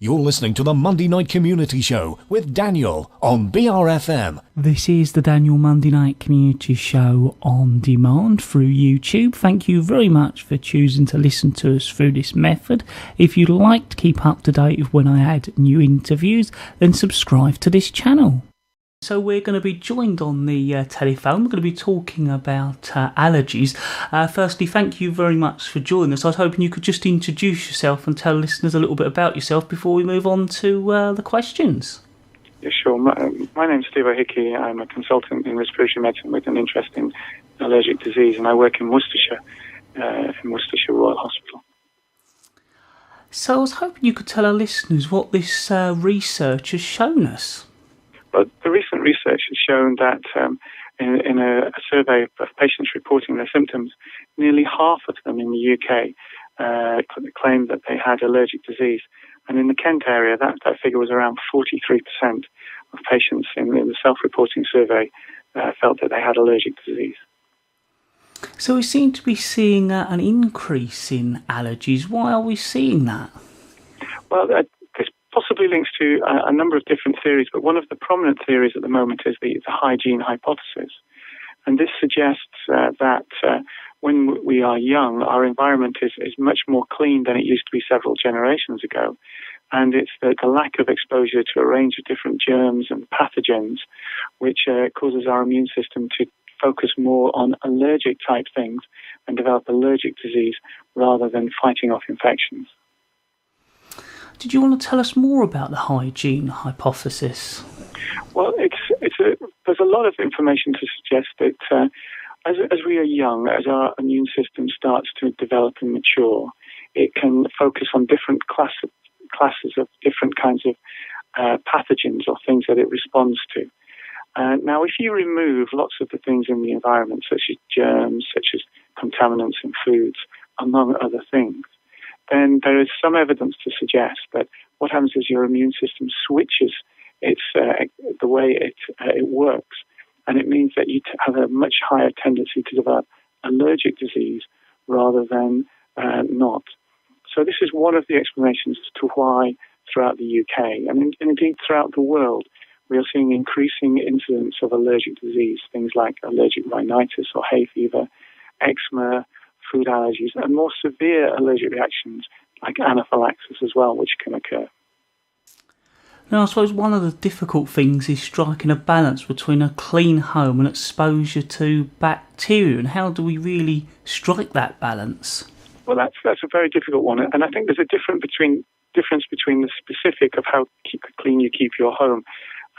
You're listening to the Monday Night Community Show with Daniel on BRFM. This is the Daniel Monday Night Community Show on demand through YouTube. Thank you very much for choosing to listen to us through this method. If you'd like to keep up to date with when I add new interviews, then subscribe to this channel. So we're going to be joined on the telephone. We're going to be talking about allergies. Firstly, thank you very much for joining us. I was hoping you could just introduce yourself and tell listeners a little bit about yourself before we move on to the questions. Yeah, sure. My name's Steve O'Hickey. I'm a consultant in respiratory medicine with an interest in allergic disease, and I work in Worcestershire Royal Hospital. So I was hoping you could tell our listeners what this research has shown us. But the recent research has shown that in a survey of patients reporting their symptoms, nearly half of them in the UK claimed that they had allergic disease. And in the Kent area, that figure was around 43% of patients in the self-reporting survey felt that they had allergic disease. So we seem to be seeing an increase in allergies. Why are we seeing that? Well, possibly links to a number of different theories, but one of the prominent theories at the moment is the hygiene hypothesis. And this suggests that when we are young, our environment is much more clean than it used to be several generations ago. And it's the lack of exposure to a range of different germs and pathogens which causes our immune system to focus more on allergic type things and develop allergic disease rather than fighting off infections. Did you want to tell us more about the hygiene hypothesis? Well, there's a lot of information to suggest that as we are young, as our immune system starts to develop and mature, it can focus on different classes of different kinds of pathogens or things that it responds to. Now, if you remove lots of the things in the environment, such as germs, such as contaminants in foods, among other things, then there is some evidence to suggest that what happens is your immune system switches the way it works, and it means that you have a much higher tendency to develop allergic disease rather than not. So this is one of the explanations as to why throughout the UK, and indeed throughout the world, we are seeing increasing incidence of allergic disease, things like allergic rhinitis or hay fever, eczema, food allergies, and more severe allergic reactions like anaphylaxis as well, which can occur. Now, I suppose one of the difficult things is striking a balance between a clean home and exposure to bacteria, and how do we really strike that balance? Well, that's a very difficult one, and I think there's a difference between the specific of how clean you keep your home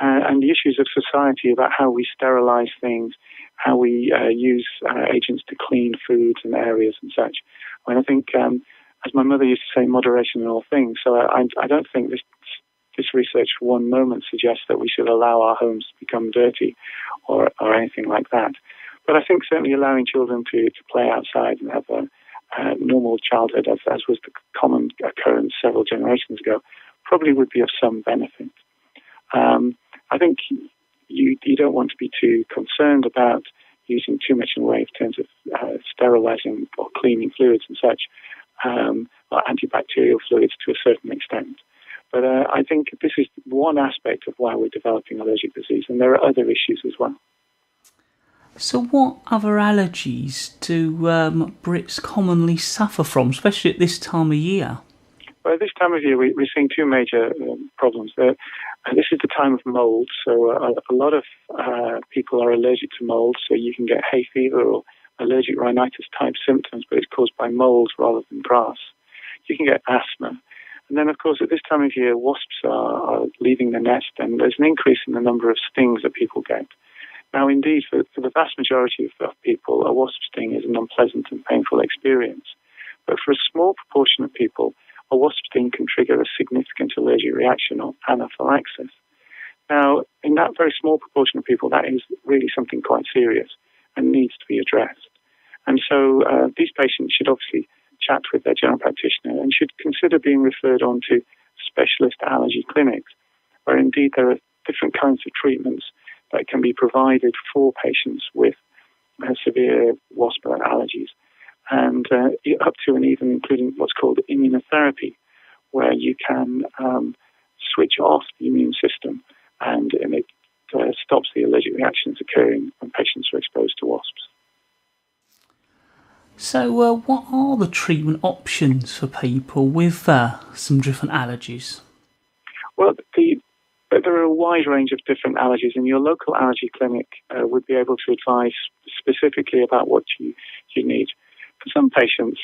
and the issues of society about how we sterilize things, how we use agents to clean foods and areas and such. I mean, I think, as my mother used to say, moderation in all things. So I don't think this research for one moment suggests that we should allow our homes to become dirty or anything like that. But I think certainly allowing children to play outside and have a normal childhood, as was the common occurrence several generations ago, probably would be of some benefit. I think you don't want to be too concerned about using too much in the way of terms of sterilizing or cleaning fluids and such, or antibacterial fluids to a certain extent. But I think this is one aspect of why we're developing allergic disease, and there are other issues as well. So what other allergies do Brits commonly suffer from, especially at this time of year? Well, at this time of year, we're seeing two major problems. This is the time of mold, so a lot of people are allergic to mold, so you can get hay fever or allergic rhinitis type symptoms, but it's caused by mold rather than grass. You can get asthma. And then, of course, at this time of year, wasps are leaving the nest, and there's an increase in the number of stings that people get. Now, indeed, for the vast majority of people, a wasp sting is an unpleasant and painful experience. But for a small proportion of people, a wasp sting can trigger a significant allergic reaction or anaphylaxis. Now, in that very small proportion of people, that is really something quite serious and needs to be addressed. And so these patients should obviously chat with their general practitioner and should consider being referred on to specialist allergy clinics, where indeed there are different kinds of treatments that can be provided for patients with severe wasp allergies, and up to and even including what's called immunotherapy, where you can switch off the immune system, and it stops the allergic reactions occurring when patients are exposed to wasps. So what are the treatment options for people with some different allergies? Well, there are a wide range of different allergies, and your local allergy clinic would be able to advise specifically about what you need. For some patients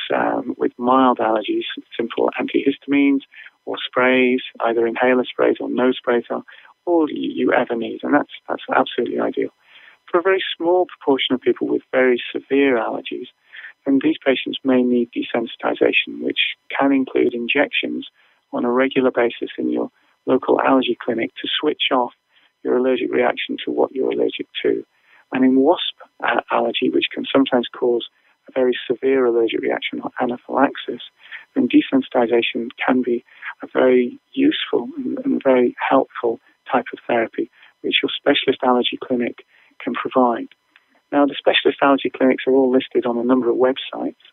with mild allergies, simple antihistamines or sprays, either inhaler sprays or nose sprays, are all you ever need, and that's absolutely ideal. For a very small proportion of people with very severe allergies, then these patients may need desensitization, which can include injections on a regular basis in your local allergy clinic to switch off your allergic reaction to what you're allergic to. And in wasp allergy, which can sometimes cause a very severe allergic reaction or anaphylaxis, then desensitization can be a very useful and very helpful type of therapy, which your specialist allergy clinic can provide. Now, the specialist allergy clinics are all listed on a number of websites,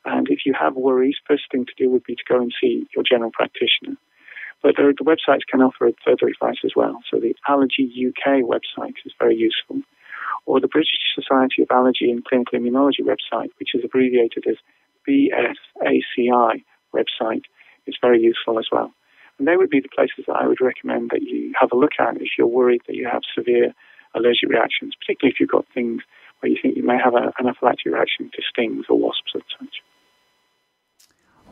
and if you have worries, first thing to do would be to go and see your general practitioner. But the websites can offer further advice as well. So the Allergy UK website is very useful, or the British Society of Allergy and Clinical Immunology website, which is abbreviated as BSACI website, is very useful as well. And they would be the places that I would recommend that you have a look at if you're worried that you have severe allergic reactions, particularly if you've got things where you think you may have an anaphylactic reaction to stings or wasps and such.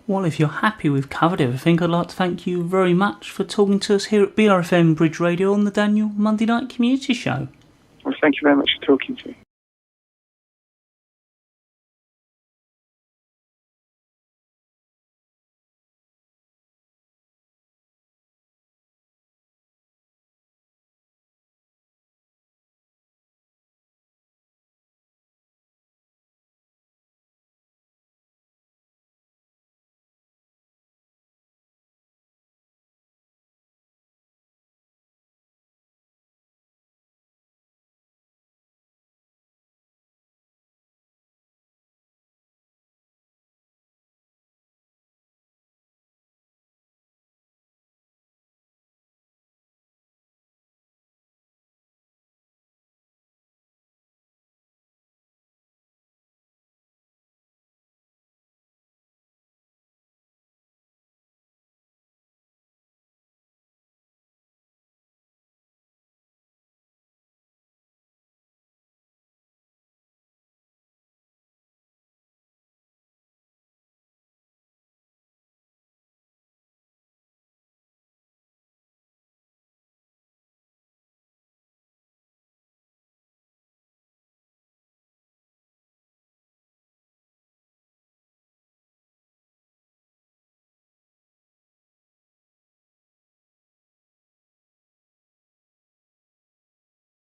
Well, if you're happy we've covered everything, I'd like to thank you very much for talking to us here at BRFM Bridge Radio on the Daniel Monday Night Community Show. Well, thank you very much for talking to me.